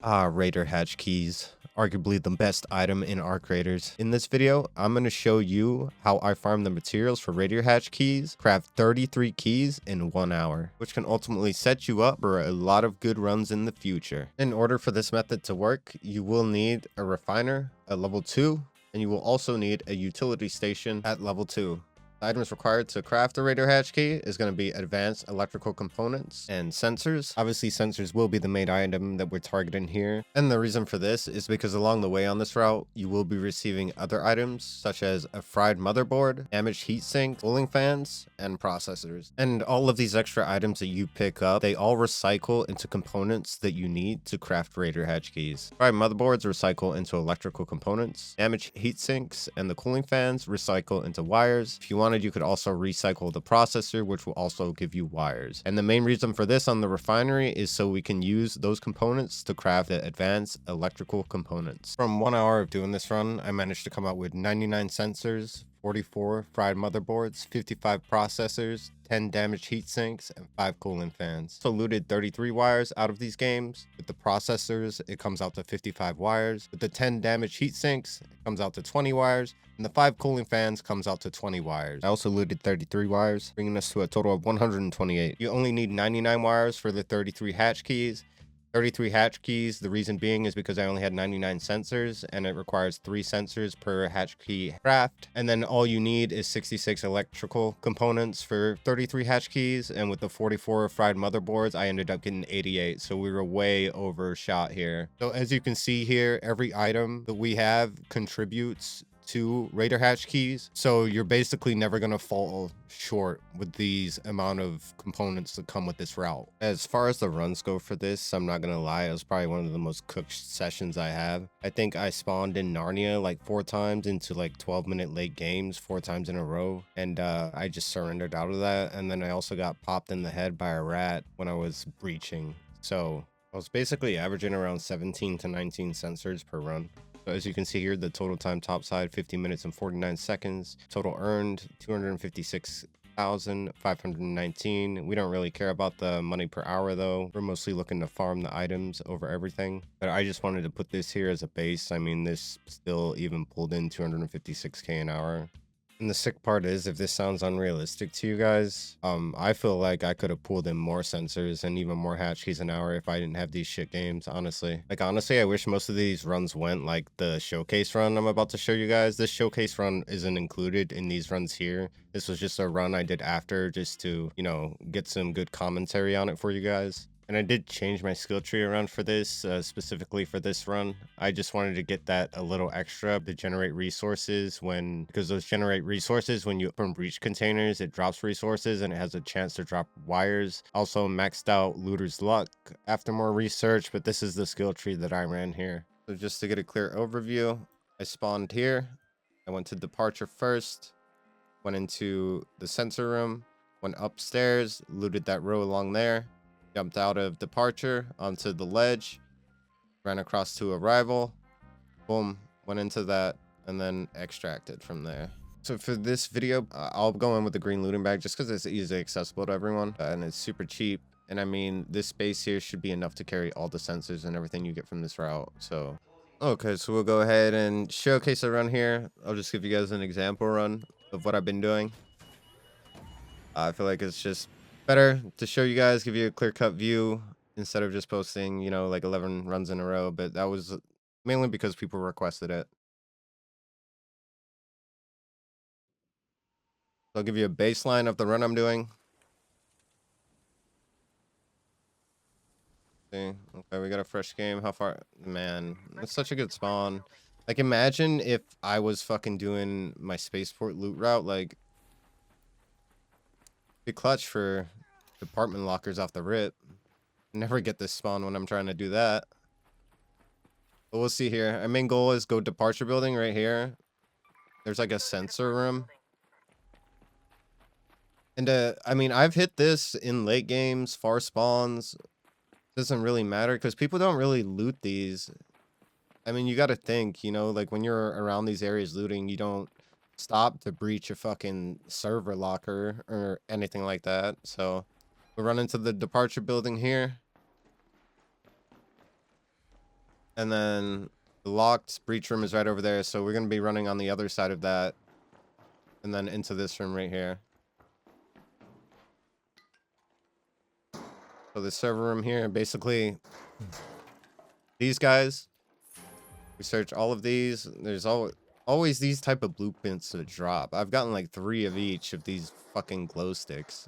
Raider hatch keys, arguably the best item in Arc Raiders. In this video, I'm going to show you how I farm the materials for Raider hatch keys, craft 33 keys in 1 hour, which can ultimately set you up for a lot of good runs in the future. In order for this method to work, you will need a refiner at level 2, and you will also need a utility station at level 2. The items required to craft a Raider hatch key is going to be advanced electrical components and sensors. Obviously, sensors will be the main item that we're targeting here. And the reason for this is because along the way on this route, you will be receiving other items such as a fried motherboard, damaged heatsink, cooling fans, and processors. And all of these extra items that you pick up, they all recycle into components that you need to craft Raider hatch keys. Fried motherboards recycle into electrical components. Damaged heatsinks and the cooling fans recycle into wires. If you wanted, you could also recycle the processor, which will also give you wires. And the main reason for this on the refinery is so we can use those components to craft the advanced electrical components. From 1 hour of doing this run, I managed to come out with 99 sensors, 44 fried motherboards, 55 processors, 10 damaged heat sinks, and 5 cooling fans. So looted 33 wires out of these games. With the processors, it comes out to 55 wires. With the 10 damaged heat sinks, it comes out to 20 wires. And the 5 cooling fans comes out to 20 wires. I also looted 33 wires, bringing us to a total of 128. You only need 99 wires for the 33 hatch keys. 33 hatch keys, the reason being is because I only had 99 sensors and it requires 3 sensors per hatch key craft. And then all you need is 66 electrical components for 33 hatch keys. And with the 44 fried motherboards, I ended up getting 88. So we were way overshot here. So as you can see here, every item that we have contributes to Raider hatch keys, so you're basically never gonna fall short with these amount of components that come with this route. As far as the runs go for this, I'm not gonna lie, it was probably one of the most cooked sessions I have. I think I spawned in Narnia like 4 times into like 12-minute late games 4 times in a row, and I just surrendered out of that. And then I also got popped in the head by a rat when I was breaching, so I was basically averaging around 17 to 19 sensors per run. So as you can see here, the total time topside 50 minutes and 49 seconds. Total earned 256,519. We don't really care about the money per hour though. We're mostly looking to farm the items over everything. But I just wanted to put this here as a base. I mean, this still even pulled in 256k an hour. And the sick part is, if this sounds unrealistic to you guys, I feel like I could have pulled in more sensors and even more hatch keys an hour if I didn't have these shit games, honestly. Like, honestly, I wish most of these runs went like the showcase run I'm about to show you guys. This showcase run isn't included in these runs here. This was just a run I did after, just to, you know, get some good commentary on it for you guys. And I did change my skill tree around for this, specifically for this run. I just wanted to get that a little extra to generate resources because those generate resources when you open breach containers, it drops resources and it has a chance to drop wires. Also maxed out looter's luck after more research, but this is the skill tree that I ran here. So just to get a clear overview, I spawned here. I went to departure first, went into the sensor room, went upstairs, looted that row along there. Jumped out of departure onto the ledge, ran across to arrival, boom, went into that, and then extracted from there. So for this video, I'll go in with the green looting bag just because it's easily accessible to everyone, and it's super cheap. And I mean, this space here should be enough to carry all the sensors and everything you get from this route. So, okay, so we'll go ahead and showcase a run here. I'll just give you guys an example run of what I've been doing. I feel like it's just better to show you guys, give you a clear-cut view instead of just posting, you know, like 11 runs in a row. But that was mainly because people requested it. So I'll give you a baseline of the run I'm doing. See, okay, we got a fresh game. How far? Man, that's such a good spawn. Like, imagine if I was fucking doing my Spaceport loot route, like, be clutch for department lockers off the rip. Never get this spawn when I'm trying to do that. But we'll see here. Our main goal is go departure building right here. There's like a sensor room. And I mean, I've hit this in late games, far spawns. Doesn't really matter because people don't really loot these. I mean, you got to think, you know, like when you're around these areas looting, you don't stop to breach a fucking server locker or anything like that. So we'll run into the departure building here. And then the locked breach room is right over there. So we're going to be running on the other side of that. And then into this room right here. So the server room here, basically these guys, we search all of these. There's always these type of blueprints to drop. I've gotten like 3 of each of these fucking glow sticks.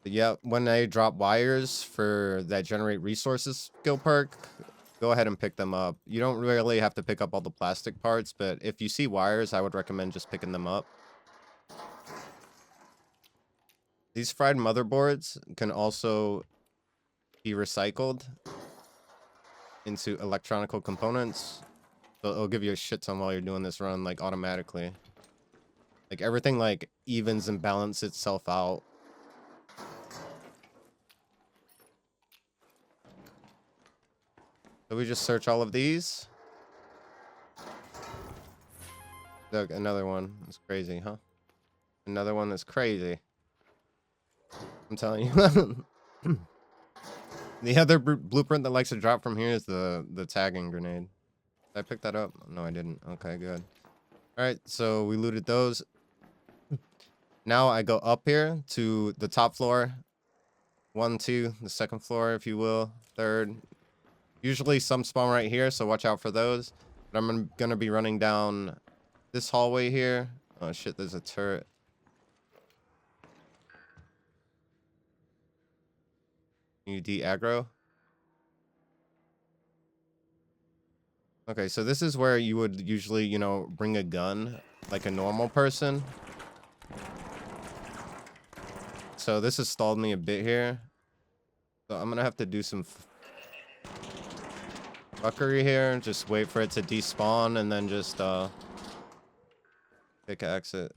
But yeah, when I drop wires for that generate resources skill perk, go ahead and pick them up. You don't really have to pick up all the plastic parts, but if you see wires, I would recommend just picking them up. These fried motherboards can also be recycled into electronical components. So it'll give you a shit ton while you're doing this run, like automatically. Like everything like evens and balances itself out. So we just search all of these. Look, another one. That's crazy, huh? Another one that's crazy. I'm telling you. The other blueprint that likes to drop from here is the tagging grenade. Did I pick that up? No, I didn't. Okay, good. All right, so we looted those. Now I go up here to the top floor. 1, 2, the second floor, if you will. Third. Usually some spawn right here, so watch out for those. But I'm gonna be running down this hallway here. Oh shit, there's a turret. You de-aggro? Okay, so this is where you would usually, you know, bring a gun like a normal person. So this has stalled me a bit here. So I'm gonna have to do some fuckery here. Just wait for it to despawn and then just pickaxe it.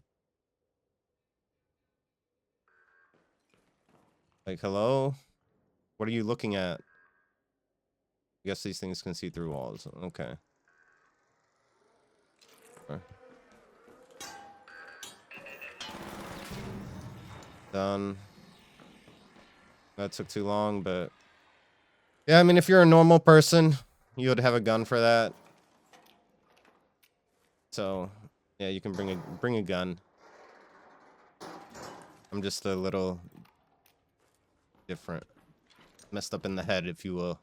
Like, hello? What are you looking at? I guess these things can see through walls. Okay. Sure. Done. That took too long, but yeah, I mean, if you're a normal person, you would have a gun for that. So yeah, you can bring a gun. I'm just a little different, messed up in the head, if you will.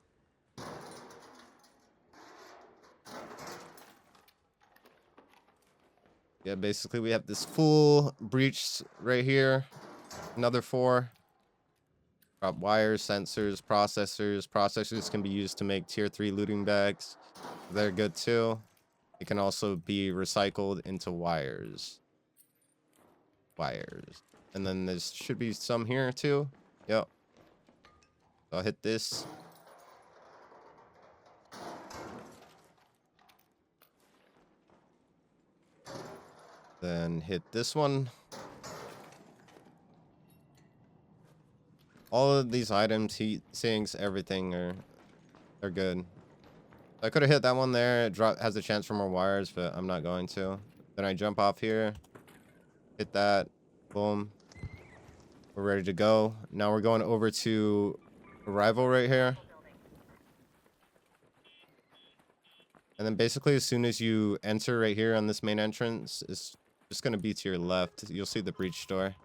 Yeah, basically we have this full breach right here. Another 4. Drop wires, sensors, processors. Processors can be used to make tier 3 looting bags. They're good too. It can also be recycled into wires. And then there should be some here too. Yep. So I'll hit this. Then hit this one. All of these items, heat sinks, everything are good. I could have hit that one there. It has a chance for more wires, but I'm not going to. Then I jump off here. Hit that. Boom. We're ready to go. Now we're going over to arrival right here. And then basically as soon as you enter right here on this main entrance, it's just going to be to your left. You'll see the breach door.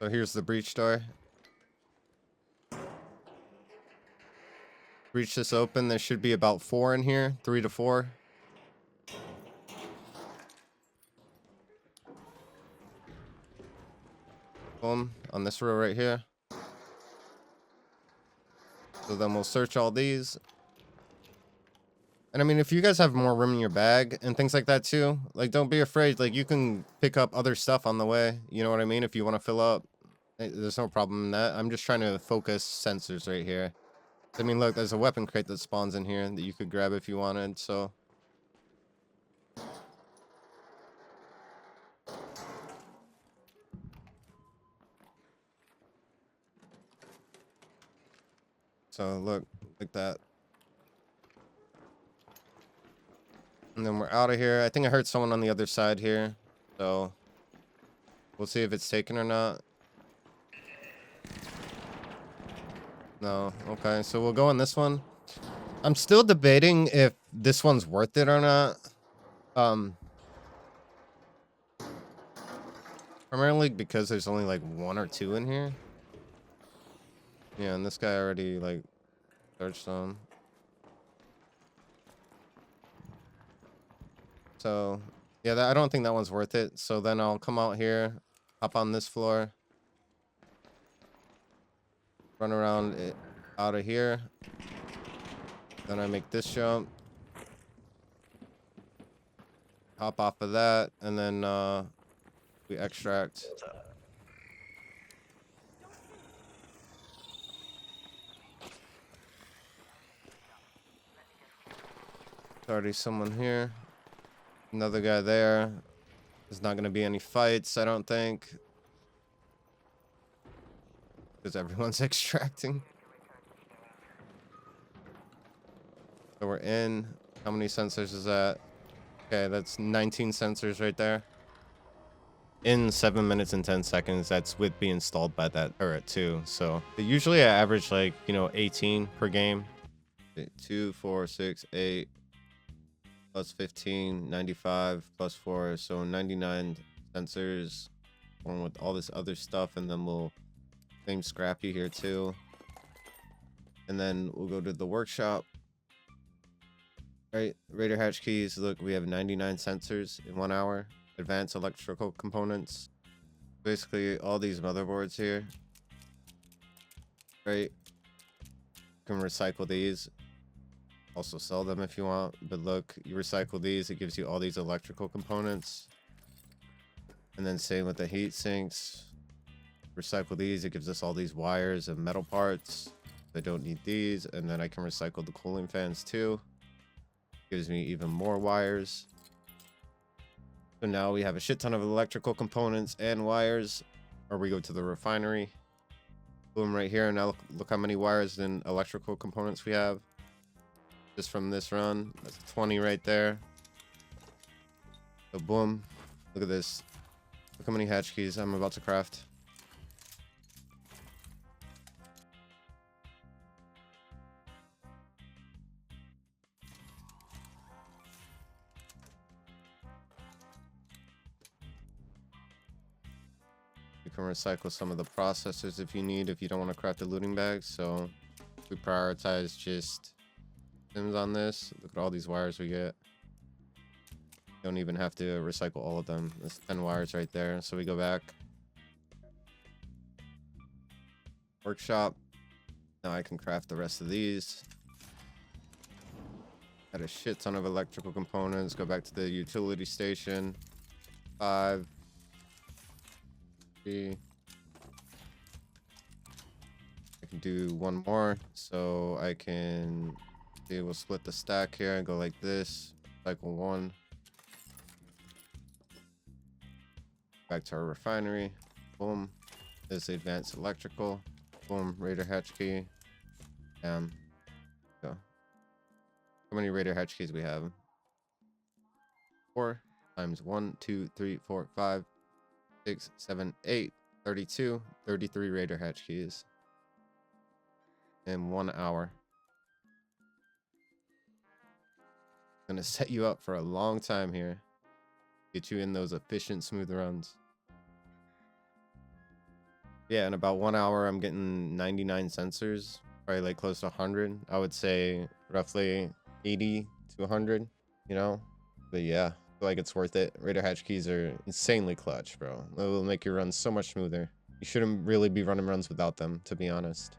So here's the breach door. Breach this open. There should be about 4 in here. 3 to 4. Boom. On this row right here. So then we'll search all these. And I mean, if you guys have more room in your bag and things like that too, like don't be afraid. Like you can pick up other stuff on the way. You know what I mean? If you want to fill up, there's no problem in that. I'm just trying to focus sensors right here. I mean, look, there's a weapon crate that spawns in here that you could grab if you wanted. So look like that. And then we're out of here. I think I heard someone on the other side here. So we'll see if it's taken or not. No. Okay, so we'll go on this one. I'm still debating if this one's worth it or not. Primarily because there's only like 1 or 2 in here. Yeah, and this guy already like searched them. So yeah, I don't think that one's worth it. So then I'll come out here, hop on this floor, run around it out of here. Then I make this jump, hop off of that, and then we extract. There's already someone here. Another guy there. There's not gonna be any fights, I don't think. Because everyone's extracting. So we're in. How many sensors is that? Okay, that's 19 sensors right there. In 7 minutes and 10 seconds, that's with being installed by that turret too. So usually I average like, 18 per game. 2, 4, 6, 8 plus 15, 95 plus 4. So 99 sensors along with all this other stuff. And then we'll claim Scrappy here too. And then we'll go to the workshop. Right, Raider hatch keys. Look, we have 99 sensors in 1 hour. Advanced electrical components. Basically, all these motherboards here. Right, you can recycle these. Also sell them if you want. But look, you recycle these, it gives you all these electrical components. And then same with the heat sinks. Recycle these, it gives us all these wires and metal parts. I don't need these. And then I can recycle the cooling fans too. Gives me even more wires. So now we have a shit ton of electrical components and wires. Or we go to the refinery. Boom, right here. Now look how many wires and electrical components we have. Just from this run. That's 20 right there. So boom. Look at this. Look how many hatch keys I'm about to craft. You can recycle some of the processors if you need, if you don't want to craft the looting bags. So we prioritize just sims on this. Look at all these wires we get. Don't even have to recycle all of them. There's 10 wires right there. So we go back. Workshop. Now I can craft the rest of these. Had a shit ton of electrical components. Go back to the utility station. 5. I can do one more, so I can see. We'll split the stack here and go like this. Cycle 1. Back to our refinery. Boom. There's the advanced electrical. Boom. Raider hatch key. Go. How many Raider hatch keys we have? 4 times 1, 2, 3, 4, 5. 6, 7, 8, 32, 33 Raider hatch keys in 1 hour. Gonna set you up for a long time here. Get you in those efficient, smooth runs. Yeah, in about 1 hour, I'm getting 99 sensors, probably like close to 100. I would say roughly 80 to 100, But yeah. Like it's worth it. Raider hatch keys are insanely clutch, bro. It will make your runs so much smoother. You shouldn't really be running runs without them, to be honest.